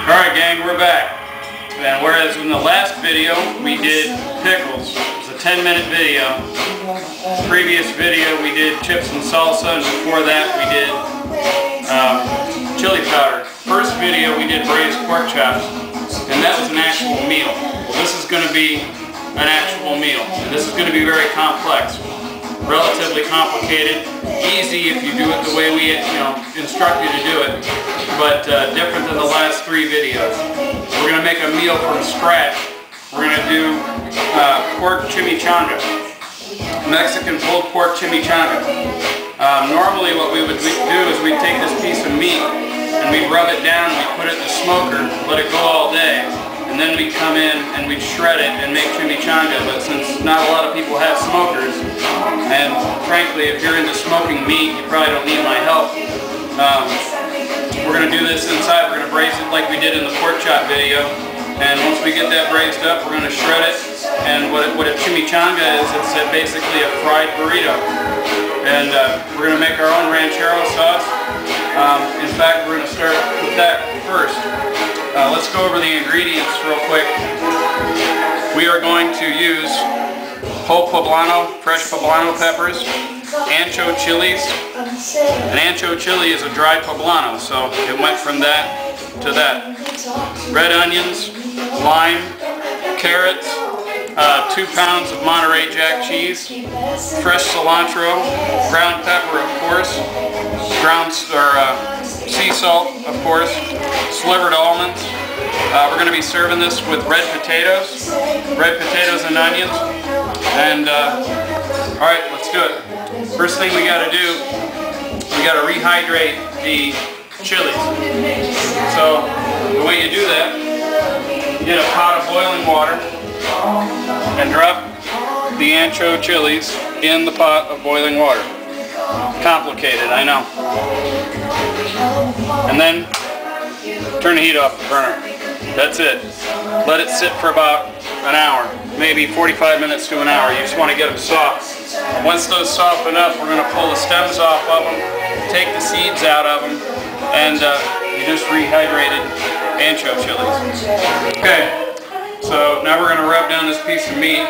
Alright gang, we're back. And whereas in the last video we did pickles, it was a 10-minute video. Previous video we did chips and salsa, and before that we did chili powder. First video we did braised pork chops, and that was an actual meal. Well, this is going to be an actual meal, and this is going to be very complex. Relatively complicated, easy if you do it the way we instruct you to do it, but different than the last three videos. We're going to make a meal from scratch. We're going to do pork chimichanga, Mexican pulled pork chimichanga. Normally what we would do is we'd take this piece of meat and we'd rub it down, we'd put it in the smoker, let it go all day, and then we'd come in and we'd shred it and make chimichanga. But since not a lot of people have smokers, and frankly if you're into smoking meat you probably don't need my help, we're going to do this inside. We're going to braise it like we did in the pork chop video, and once we get that braised up we're going to shred it. And what a chimichanga is, it's basically a fried burrito, and we're going to make our own ranchero sauce. In fact, we're going to start with that first. Let's go over the ingredients real quick. We are going to use whole poblano, fresh poblano peppers, ancho chilies. An ancho chili is a dried poblano, so it went from that to that. Red onions, lime, carrots, 2 pounds of Monterey Jack cheese, fresh cilantro, ground pepper of course, sea salt of course, slivered almonds. We're going to be serving this with red potatoes and onions. And alright, let's do it. First thing we got to do, we got to rehydrate the chilies. So the way you do that, you get a pot of boiling water and drop the ancho chilies in the pot of boiling water. Complicated, I know. And then turn the heat off the burner. That's it. Let it sit for about an hour, maybe 45 minutes to an hour. You just want to get them soft. Once those soften up, we're going to pull the stems off of them, take the seeds out of them, and you just rehydrated ancho chilies. Okay. So now we're going to rub down this piece of meat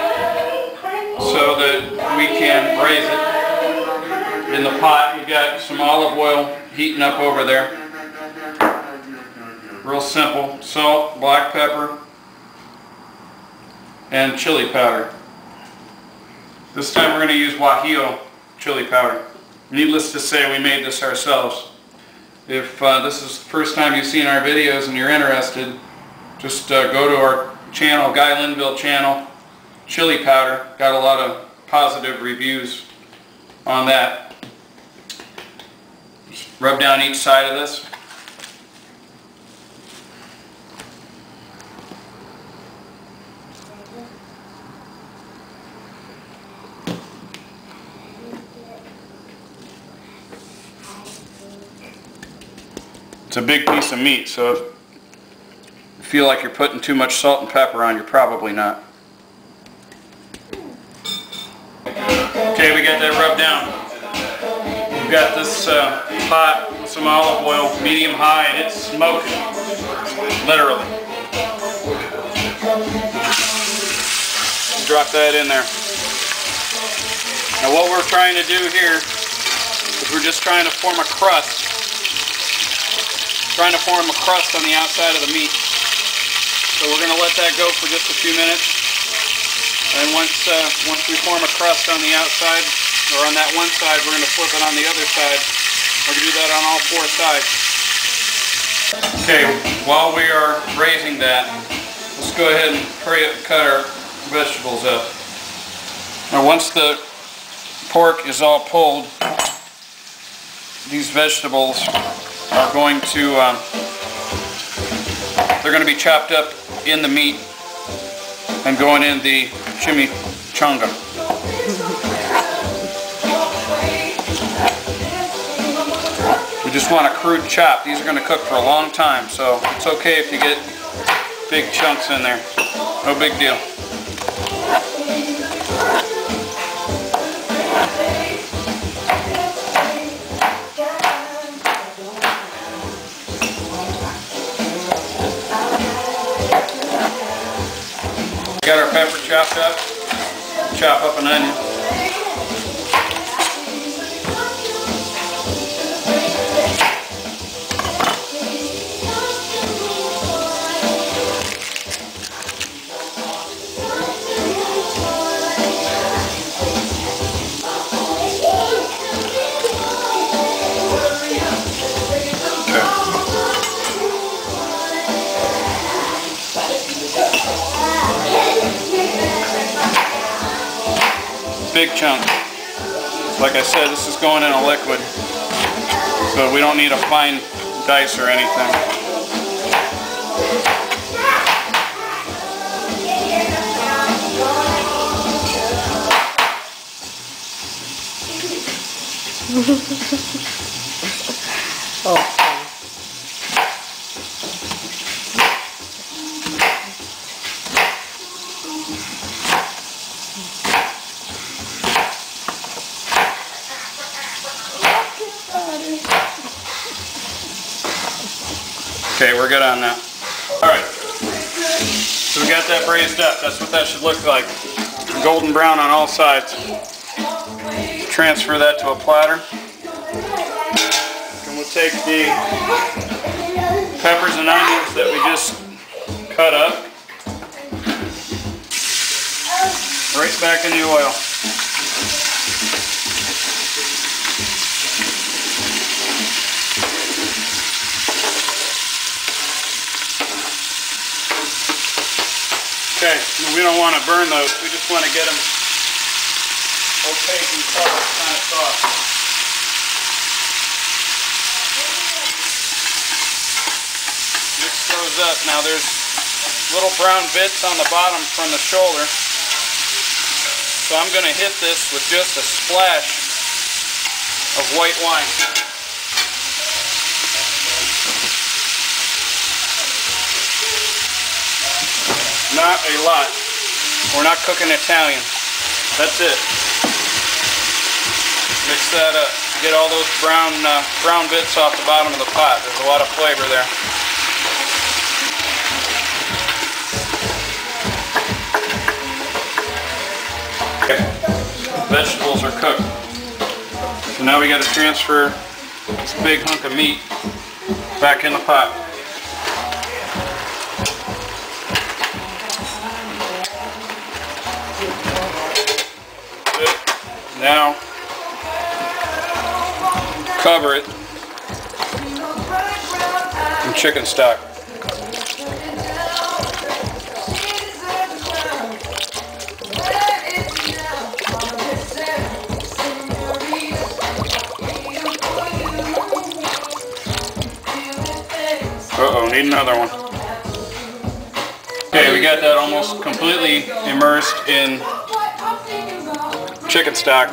so that we can braise it. In the pot, you've got some olive oil heating up over there. Real simple. Salt, black pepper, and chili powder. This time we're going to use Guajillo chili powder. Needless to say, we made this ourselves. If this is the first time you've seen our videos and you're interested, just go to our channel, Guy Linville channel, chili powder. Got a lot of positive reviews on that. Just rub down each side of this. It's a big piece of meat, so if you feel like you're putting too much salt and pepper on, you're probably not. Okay, we got that rubbed down. We've got this pot with some olive oil, medium high, and it's smoking, literally. Drop that in there. Now what we're trying to do here is we're just trying to form a crust. Trying to form a crust on the outside of the meat. So we're going to let that go for just a few minutes. And once we form a crust on the outside, or on that one side, we're going to flip it on the other side. We're going to do that on all 4 sides. Okay, while we are braising that, let's go ahead and hurry up and cut our vegetables up. Now once the pork is all pulled, these vegetables are going to, they're going to be chopped up in the meat and going in the chimichanga. We just want a crude chop. These are going to cook for a long time, so it's okay if you get big chunks in there. No big deal. got our pepper chopped up. Chop up an onion. Big chunk. Like I said, this is going in a liquid, so we don't need a fine dice or anything. Oh. Okay, we're good on that. Alright, so we got that braised up. That's what that should look like. Golden brown on all sides. Transfer that to a platter. And we'll take the peppers and onions that we just cut up right back in the oil. Okay, we don't want to burn those, we just want to get them opaque and color kind of soft. Mix those up. Now there's little brown bits on the bottom from the shoulder, so I'm going to hit this with just a splash of white wine. Not a lot. We're not cooking Italian. That's it. Mix that up. Get all those brown bits off the bottom of the pot. There's a lot of flavor there. Okay. Vegetables are cooked. So now we got to transfer this big hunk of meat back in the pot. Now, cover it in chicken stock. Uh-oh, need another one. Okay, we got that almost completely immersed in chicken stock.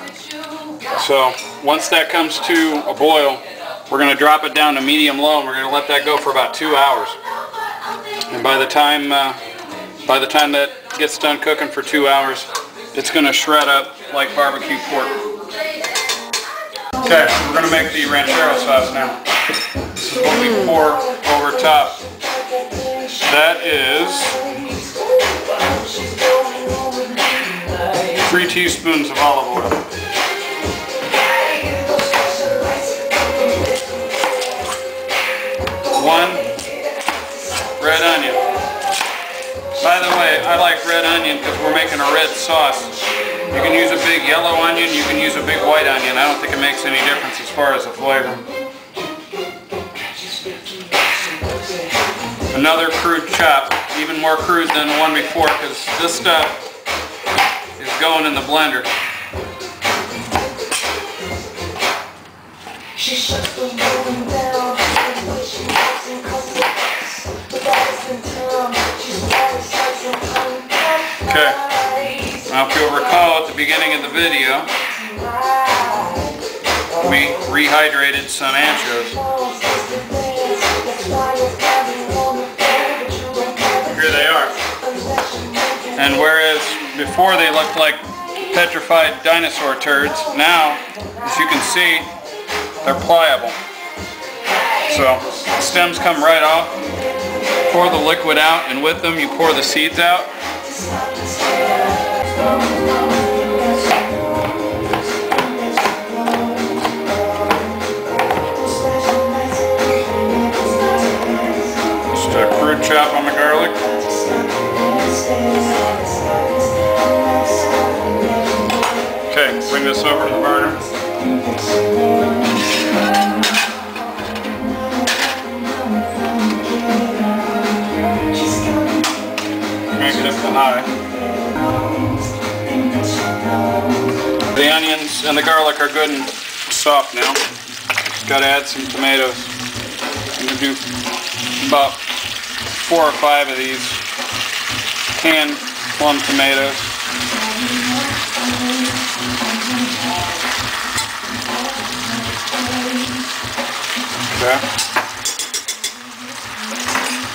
So once that comes to a boil, we're going to drop it down to medium low, and we're going to let that go for about 2 hours. And by the time that gets done cooking for 2 hours, it's going to shred up like barbecue pork. Okay, we're going to make the ranchero sauce now. This is what we pour over top. That is 3 teaspoons of olive oil. 1 red onion. By the way, I like red onion because we're making a red sauce. You can use a big yellow onion, you can use a big white onion. I don't think it makes any difference as far as the flavor. Another crude chop, even more crude than the one before, because this stuff is going in the blender. Okay, now if you'll recall at the beginning of the video, we rehydrated some anchovies. Here they are. And whereas before they looked like petrified dinosaur turds, now, as you can see, they're pliable. So the stems come right off. Pour the liquid out, and with them you pour the seeds out. Just a crude chop on the garlic. Okay, bring this over to the burner. Crank it up to high. The onions and the garlic are good and soft now. Just got to add some tomatoes. I'm going to do about 4 or 5 of these canned plum tomatoes. Okay.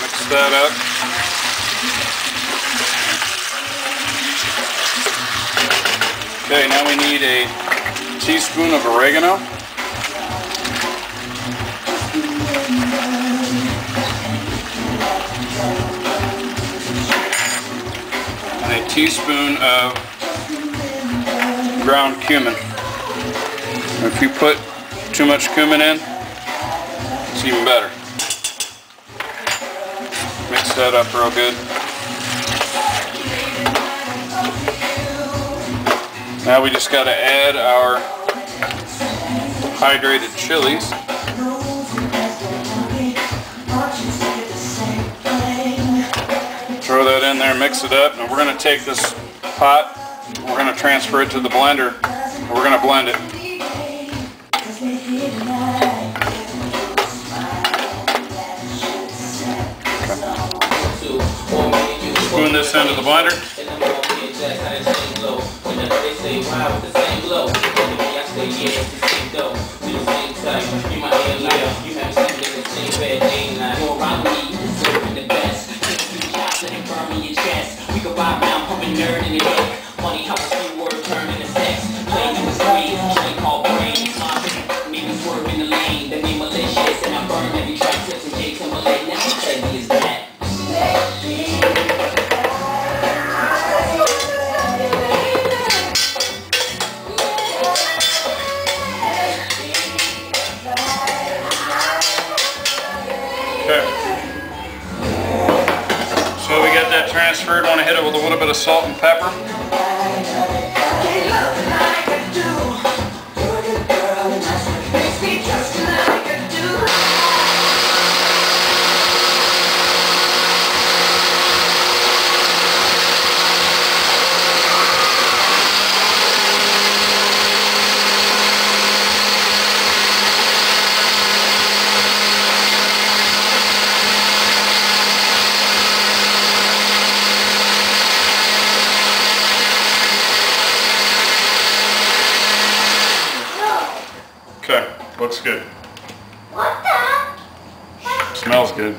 Mix that up. Okay, now we need a teaspoon of oregano. And a teaspoon of ground cumin. If you put too much cumin in, it's even better. Mix that up real good. Now we just got to add our hydrated chilies. Throw that in there, mix it up, and we're going to take this pot, we're going to transfer it to the blender, and we're going to blend it. Spoon this into the blender. So we got that transferred. Want to hit it with a little bit of salt and pepper. Okay, looks good. What the? Smells good.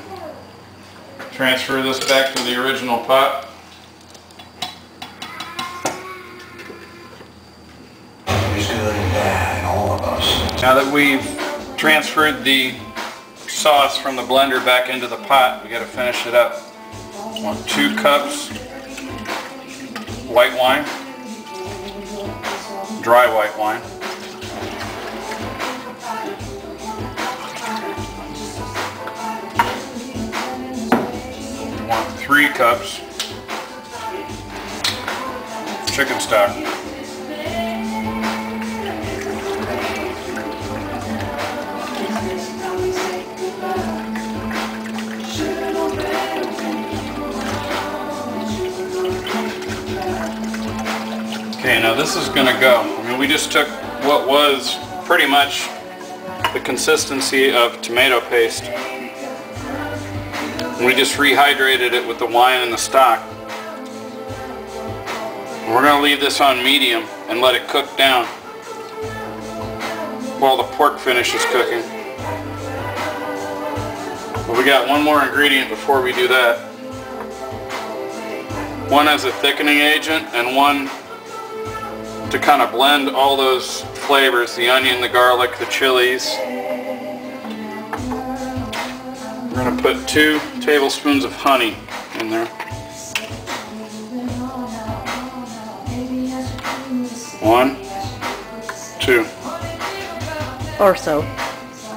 Transfer this back to the original pot. He's good and bad, all of us. Now that we've transferred the sauce from the blender back into the pot, we got to finish it up. I want 2 cups white wine, dry white wine. I want 3 cups chicken stock. Okay, now this is going to go. I mean, we just took what was pretty much the consistency of tomato paste. And we just rehydrated it with the wine and the stock. And we're going to leave this on medium and let it cook down while the pork finishes cooking. But we got one more ingredient before we do that. One as a thickening agent and one to kind of blend all those flavors, the onion, the garlic, the chilies. We're going to put 2 tablespoons of honey in there. 1, 2. Or so.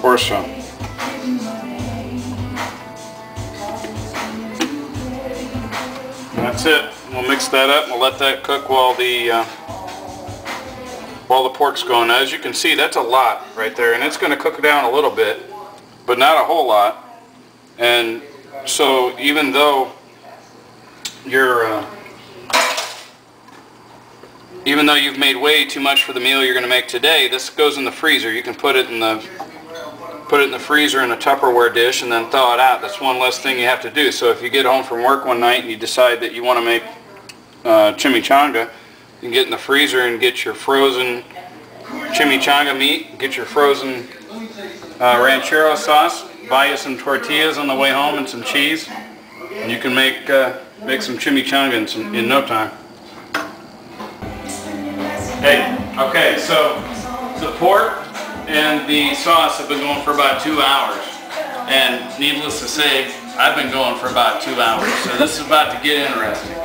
Or so. That's it. We'll mix that up and we'll let that cook while the pork's going. Now, as you can see, that's a lot right there, and it's going to cook down a little bit, but not a whole lot. And so even though even though you've made way too much for the meal you're going to make today, this goes in the freezer. You can put it in the freezer in a Tupperware dish and then thaw it out. That's one less thing you have to do. So if you get home from work one night and you decide that you want to make chimichanga, you can get in the freezer and get your frozen chimichanga meat, get your frozen ranchero sauce, buy you some tortillas on the way home and some cheese, and you can make some chimichanga in no time. Hey, okay, so the pork and the sauce have been going for about 2 hours, and needless to say, I've been going for about 2 hours, so this is about to get interesting.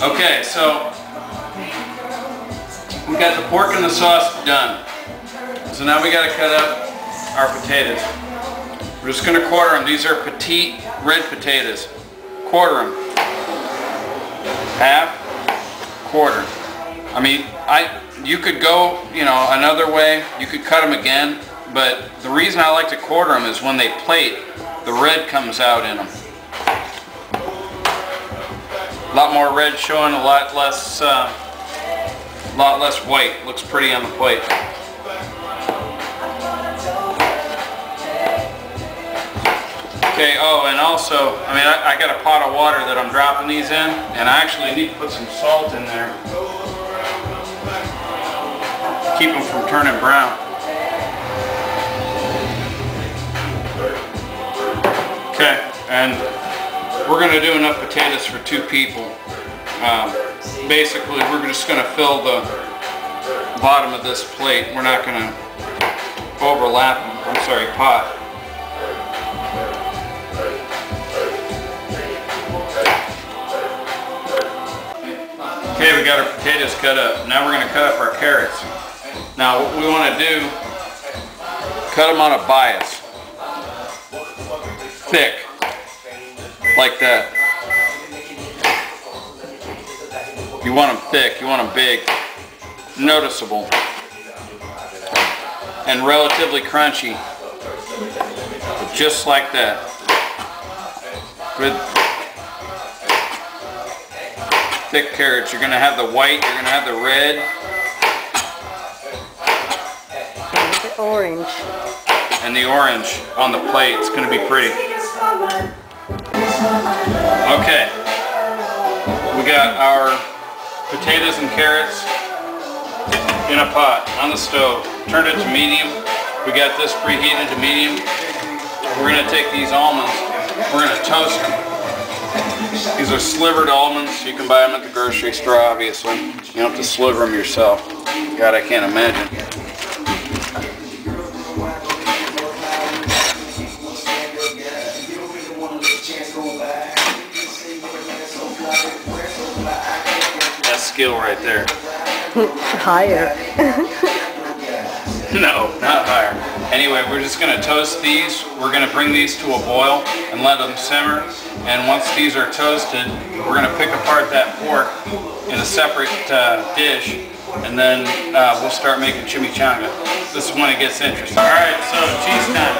Okay, so we got the pork and the sauce done. So now we got to cut up our potatoes. We're just going to quarter them. These are petite red potatoes. Quarter them. Half, quarter. I mean, you could go, you know, another way. You could cut them again, but the reason I like to quarter them is when they plate, the red comes out in them. A lot more red showing, a lot less white. Looks pretty on the plate. Okay, oh, and also, I mean, I got a pot of water that I'm dropping these in, and I actually need to put some salt in there. Keep them from turning brown. Okay, and we're going to do enough potatoes for 2 people. Basically, we're just going to fill the bottom of this plate. We're not going to overlap them. I'm sorry, pot. Okay, we got our potatoes cut up. Now we're going to cut up our carrots. Now what we want to do, cut them on a bias. Thick. Like that. You want them thick, you want them big. Noticeable. And relatively crunchy. Just like that. Good. Thick carrots. You're going to have the white, you're going to have the red. And the orange. And the orange on the plate. It's going to be pretty. Okay. We got our potatoes and carrots in a pot on the stove. Turned it to medium. We got this preheated to medium. We're going to take these almonds. We're going to toast them. These are slivered almonds. You can buy them at the grocery store, obviously. You don't have to sliver them yourself. God, I can't imagine. That's skill right there. Higher. No, not higher. Anyway, we're just going to toast these. We're going to bring these to a boil and let them simmer. And once these are toasted, we're going to pick apart that pork in a separate dish. And then we'll start making chimichanga. This is when it gets interesting. Alright, so cheese time.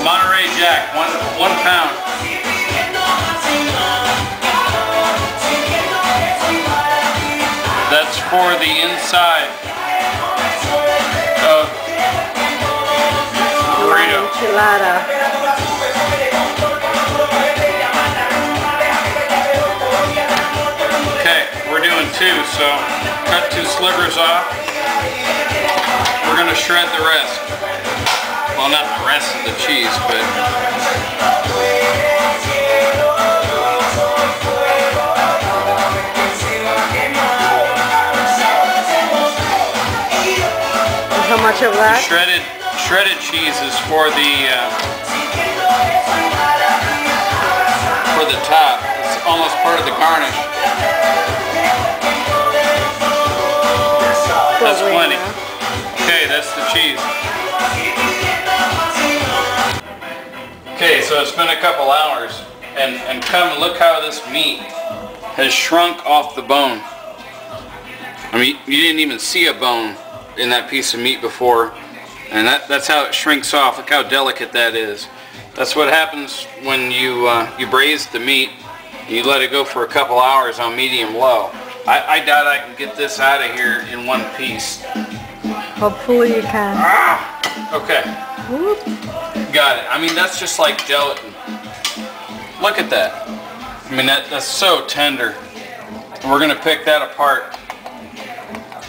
Monterey Jack, one pound. That's for the inside of the burrito. Enchilada. Okay, we're doing 2, so cut 2 slivers off. We're going to shred the rest. Well, not the rest of the cheese, but... How much of that? Shredded cheese is for the top. It's almost part of the garnish. That's plenty. Okay, that's the cheese. Okay, so it's been a couple hours, and come and look how this meat has shrunk off the bone. I mean, you didn't even see a bone in that piece of meat before, and that's how it shrinks off. Look how delicate that is. That's what happens when you braise the meat. You let it go for a couple hours on medium-low. I doubt I can get this out of here in one piece. Hopefully you can. Okay. Whoop. Got it. I mean, that's just like gelatin. Look at that. I mean, that's so tender. We're going to pick that apart.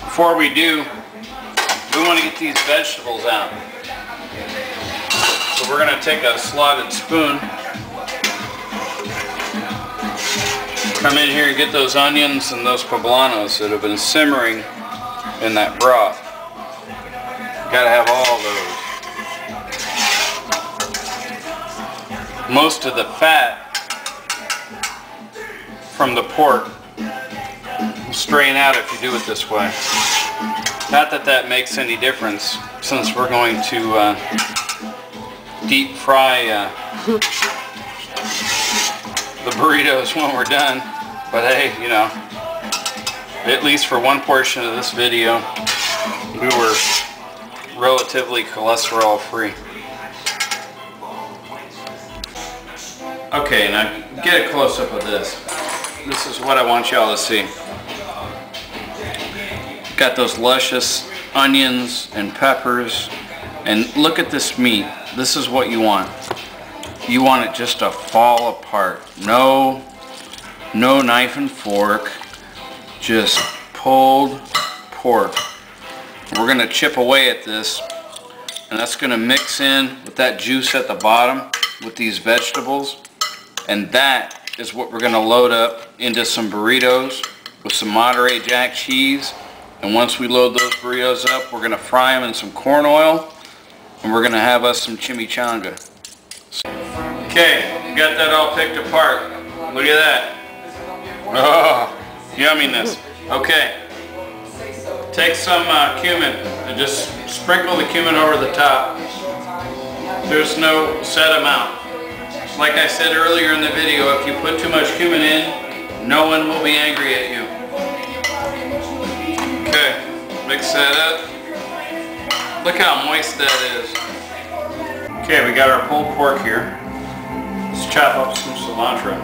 Before we do, we want to get these vegetables out. So we're going to take a slotted spoon, come in here and get those onions and those poblanos that have been simmering in that broth. Got to have all those. Most of the fat from the pork will strain out if you do it this way. Not that that makes any difference, since we're going to deep fry the burritos when we're done. But hey, you know, at least for one portion of this video, we were relatively cholesterol free. Okay, now get a close-up of this. This is what I want y'all to see. Got those luscious onions and peppers, and look at this meat. This is what you want. You want it just to fall apart. No knife and fork, just pulled pork. We're going to chip away at this, and that's going to mix in with that juice at the bottom with these vegetables, and that is what we're going to load up into some burritos with some Monterey Jack cheese. And once we load those burritos up, we're going to fry them in some corn oil, and we're going to have us some chimichanga. Okay, got that all picked apart. Look at that. Oh, yumminess. Okay, take some cumin and just sprinkle the cumin over the top. There's no set amount. Like I said earlier in the video, if you put too much cumin in, no one will be angry at you. Okay, mix that up. Look how moist that is. Okay, we got our pulled pork here. Let's chop up some cilantro.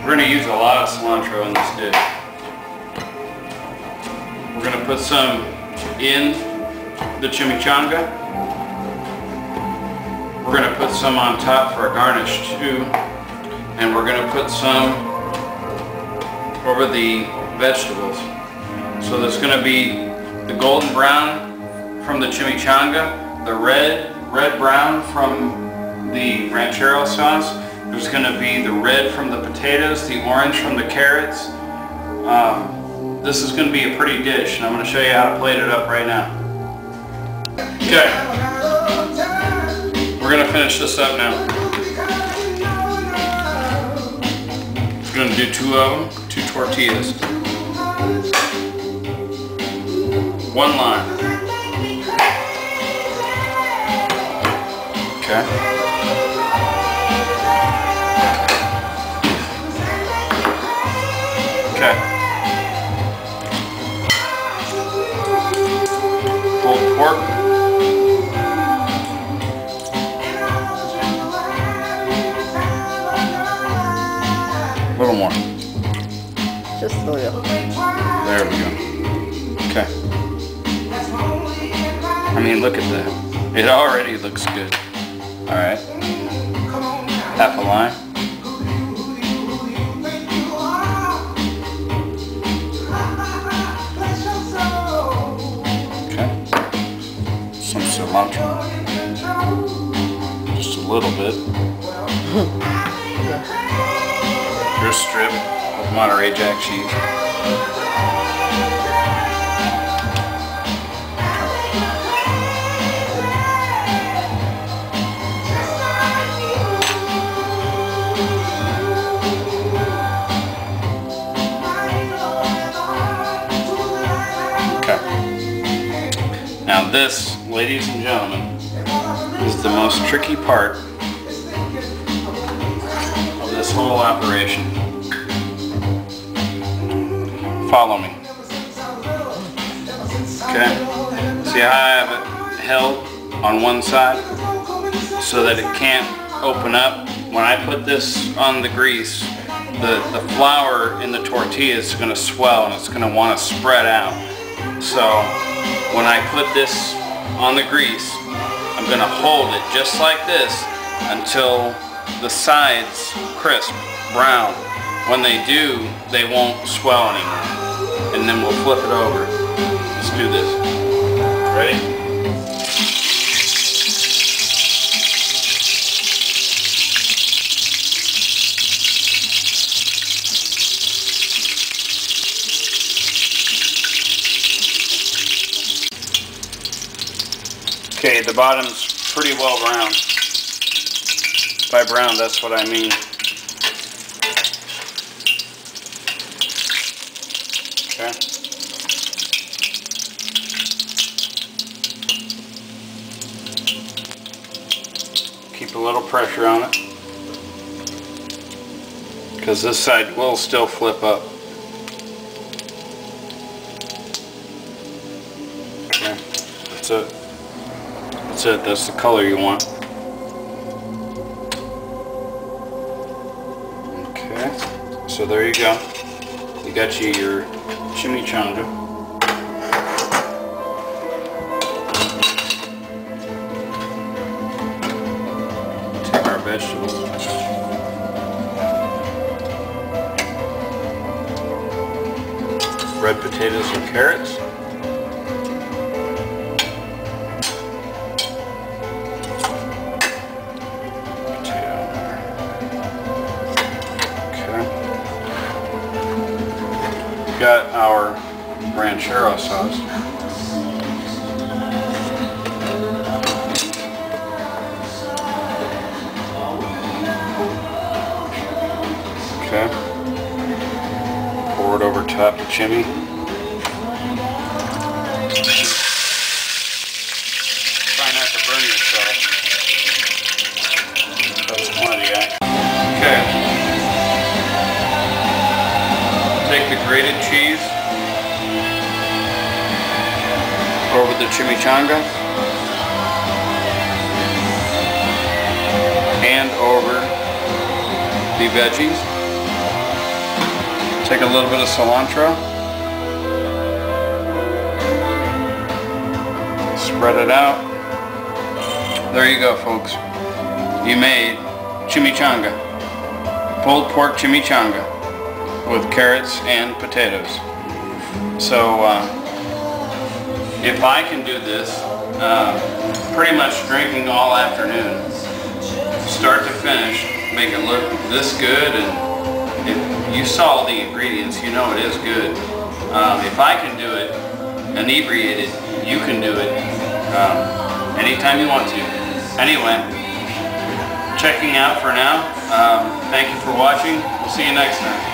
We're going to use a lot of cilantro in this dish. We're going to put some in the chimichanga. We're going to put some on top for a garnish too. And we're going to put some over the vegetables. So there's going to be the golden brown from the chimichanga, the red-brown from the Ranchero sauce. There's going to be the red from the potatoes, the orange from the carrots. This is going to be a pretty dish, and I'm going to show you how to plate it up right now. Okay, we're going to finish this up now. We're going to do 2 of them, 2 tortillas. 1 line. Okay. Okay. Pulled pork. A little more. Just a little. There we go. Okay. I mean, look at that. It already looks good. Alright. Half a line. Okay. Some cilantro. Just a little bit. Here's a strip of Monterey Jack cheese. Now this, ladies and gentlemen, is the most tricky part of this whole operation. Follow me. Okay? See how I have it held on one side so that it can't open up? When I put this on the grease, the flour in the tortilla is going to swell and it's going to want to spread out. So when I put this on the grease, I'm going to hold it just like this until the sides crisp, brown. When they do, they won't swell anymore. And then we'll flip it over. Let's do this. Ready? Okay, the bottom's pretty well browned. By brown, that's what I mean. Okay. Keep a little pressure on it, because this side will still flip up. Okay, that's it. That's it, that's the color you want. Okay, so there you go. You got your chimichanga. Take our vegetables. Red potatoes and carrots. Got our Ranchero sauce. Okay. Pour it over top the chimney. Try not to burn yourself. That's plenty, eh? Okay. Take the grated cheese over the chimichanga and over the veggies. Take a little bit of cilantro, spread it out. There you go, folks. You made chimichanga, pulled pork chimichanga with carrots and potatoes. So if I can do this, pretty much drinking all afternoon, start to finish, make it look this good, and if you saw the ingredients, you know it is good. If I can do it inebriated, you can do it anytime you want to. Anyway, checking out for now. Thank you for watching. We'll see you next time.